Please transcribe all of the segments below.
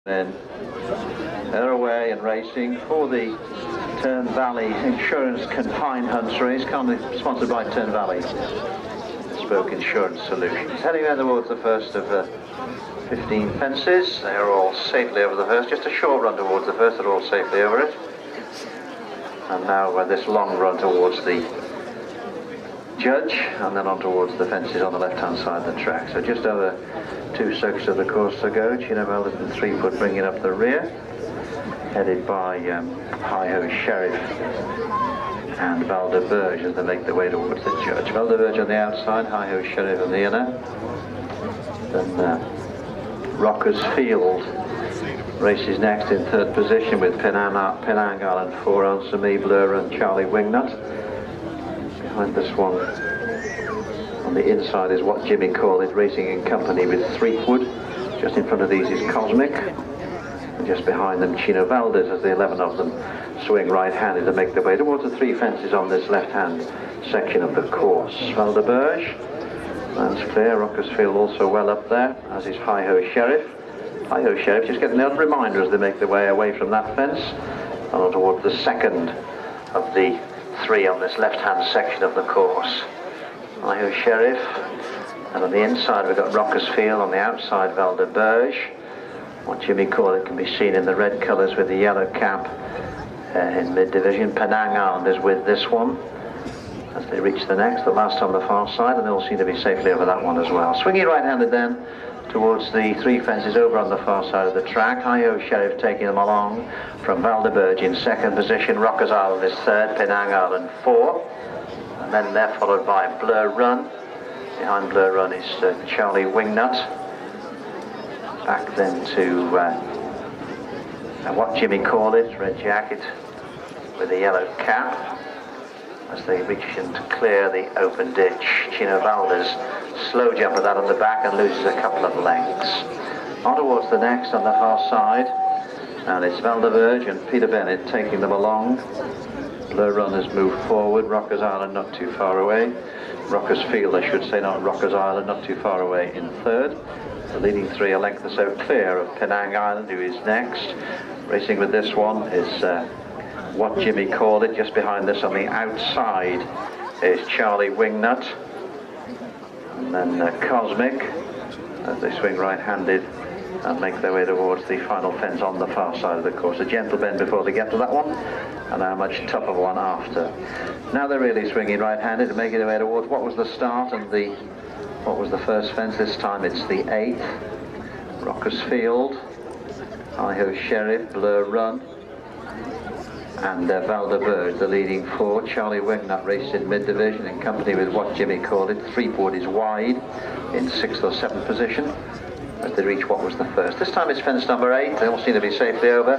Then they're away and racing for the Tern Valley Insurance Confined Hunts race, sponsored by Tern Valley Bespoke Insurance Solutions. Heading there towards the first of 15 fences. They are all safely over the first. Just a short run towards the first, they're all safely over it. And now this long run towards the judge, and then on towards the fences on the left-hand side of the track. So just over 2 circuits of the course to go. Chino Valdez and Threapwood bringing up the rear, headed by Hi-Ho Sheriff and Valdeberge as they make their way towards the judge. Valdeberge on the outside, Hi-Ho Sheriff on the inner. Then Rockers Field races next in third position with Penang Island 4, Answer Me, Blur and Charlie Wingnut. Behind this one on the inside is What Jimmy Call It, racing in company with Threapwood. Just in front of these is Cosmic, and just behind them Chino Valdez as the 11 of them swing right-handed to make their way towards the 3 fences on this left-hand section of the course. Valdeberge, lands clear. Rockers Field also well up there, as is Hi-Ho Sheriff. Hi-Ho Sheriff just getting the odd reminder as they make their way away from that fence and on towards the second of the 3 on this left-hand section of the course. Hi-Ho Sheriff, and on the inside we've got Rockers Field, on the outside Valdeberge. What Jimmy Call It can be seen in the red colours with the yellow cap in mid-division. Penang Island is with this one as they reach the next, the last on the far side, and they all seem to be safely over that one as well. Swinging right-handed then towards the 3 fences over on the far side of the track. Hi-Ho Sheriff taking them along from Valdeberge in second position. Rockers Island is third, Penang Island 4. And then they're followed by Blur Run. Behind Blur Run is Charlie Wingnut. Back then to What Jimmy Call It, red jacket with a yellow cap, as they reach and clear the open ditch. Chino Valdez, slow jump of that on the back and loses a couple of lengths. On towards the next on the far side, and it's Valdeberge and Peter Bennett taking them along. Blur Run has moved forward. Rockers Island not too far away. Rockers Field, I should say, not Rockers Island, not too far away in third. The leading 3 a length or so clear of Penang Island, who is next. Racing with this one is What Jimmy Called It. Just behind this on the outside is Charlie Wingnut. And then Cosmic, as they swing right-handed and make their way towards the final fence on the far side of the course. A gentle bend before they get to that one, and a much tougher one after. Now they're really swinging right-handed and making their way towards what was the start and what was the first fence. This time it's the 8th. Rockers Field, Hi-Ho Sheriff, Blur Run, and Valdeberge, the leading 4. Charlie Wingnut raced in mid-division in company with What Jimmy Called It. Threapwood is wide in 6th or 7th position as they reach what was the first. This time it's fence number 8. They all seem to be safely over,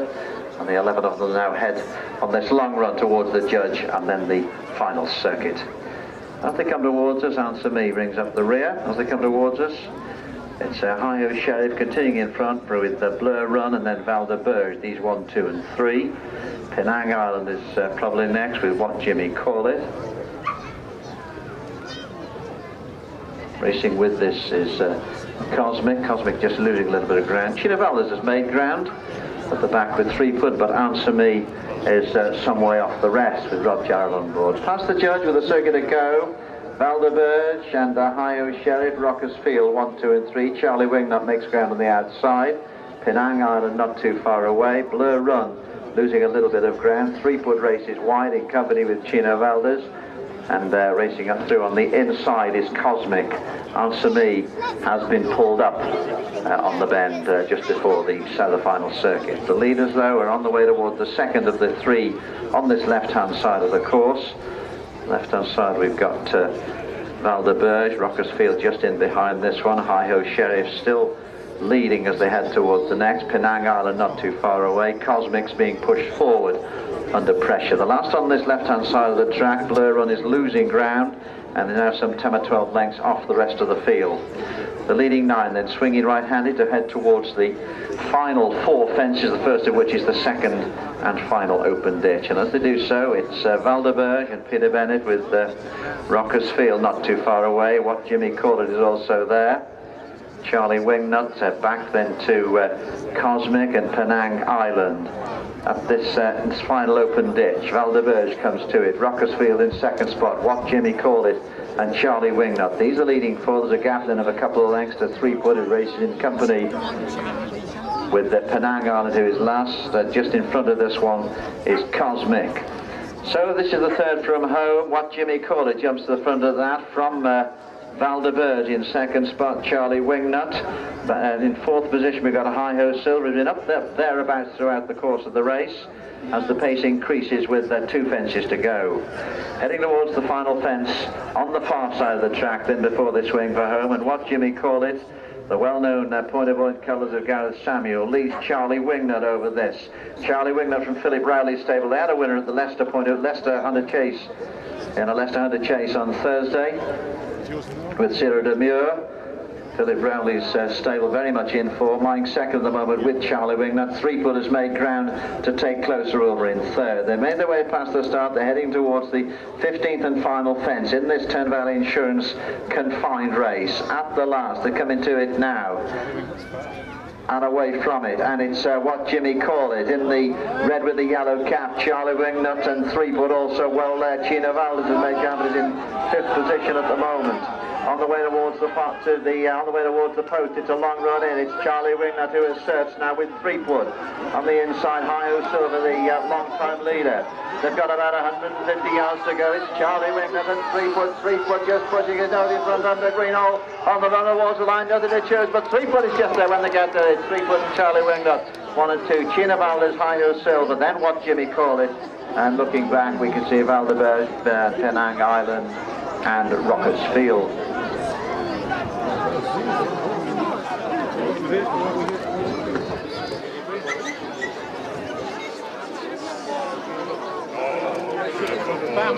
and the 11 of them now head on this long run towards the judge and then the final circuit. As they come towards us, Answer Me brings up the rear. As they come towards us, it's Hi-Ho Sheriff continuing in front with the Blur Run and then Valdeberge, these 1, 2 and 3. Penang Island is probably next with What Jimmy Call It. Racing with this is Cosmic. Cosmic just losing a little bit of ground. Chino Valdez has made ground at the back with Threapwood, but Answer Me is some way off the rest with Rob Jarrett on board. Past the judge with a circuit to go. Valdeberge and Hi-Ho Sheriff, Rockers Field 1, 2 and 3. Charlie Wingnut makes ground on the outside. Penang Island not too far away. Blur Run losing a little bit of ground. Threapwood races wide in company with Chino Valdez. And racing up through on the inside is Cosmic. Answer Me has been pulled up on the bend just before the final circuit. The leaders, though, are on the way towards the second of the 3 on this left-hand side of the course. Left-hand side we've got Valdeberge, Rockers Field just in behind this one. Hi-Ho Sheriff still leading as they head towards the next. Penang Island not too far away. Cosmic's being pushed forward under pressure. The last on this left-hand side of the track, Blur Run, is losing ground and they're now some 10 or 12 lengths off the rest of the field. The leading 9 then swinging right-handed to head towards the final 4 fences, the first of which is the second and final open ditch. And as they do so, it's Valdeberge and Peter Bennett with Rockers Field not too far away. What Jimmy Called It is also there. Charlie Wingnut, back then to Cosmic and Penang Island. At this final open ditch, Valdeberge comes to it, Rockersfield in second spot, What Jimmy Called It, and Charlie Wingnut. These are leading four. There's a gap then of a couple of lengths to Threapwood, who races in company with Penang Island, who is last. Just in front of this one is Cosmic. So this is the third from home. What Jimmy Called It jumps to the front of that from Valdeberge in second spot, Charlie Wingnut. In fourth position we've got a High Ho Silver, who's been up there, thereabouts throughout the course of the race as the pace increases with 2 fences to go. Heading towards the final fence on the far side of the track then before they swing for home, and What Jimmy Called It, the well-known point-of-point colours of Gareth Samuel, leads Charlie Wingnut over this. Charlie Wingnut from Philip Rowley's stable. They had a winner at the Leicester Hunter Chase, in a Leicester Hunter Chase on Thursday with Sierra Demure. Philip Rowley's stable very much in form, lying second at the moment with Charlie Wingnut. Threapwood has made ground to take closer over in third. They made their way past the start. They're heading towards the 15th and final fence in this Tern Valley Insurance confined race. At the last, they're coming to it now and away from it, and it's What Jimmy Called It in the red with the yellow cap. Charlie Wingnut and Threapwood also well there. Chino Valdez has made ground, but is in 5th position at the moment. On the way towards the post, it's a long run in. It's Charlie Wingnut who asserts now with Threapwood on the inside. High Ho Silver, the long-time leader. They've got about 150 yards to go. It's Charlie Wingnut and Threapwood. Threapwood just pushing his nose in front under green hole on the run towards the line. Nothing to choose, but Threapwood is just there when they get there. It's Threapwood and Charlie Wingnut, 1 and 2. Chino Valdez, High Ho Silver, then What Jimmy Called It. And looking back, we can see Valdeberge, Penang Island, and Rockersfield. Bam.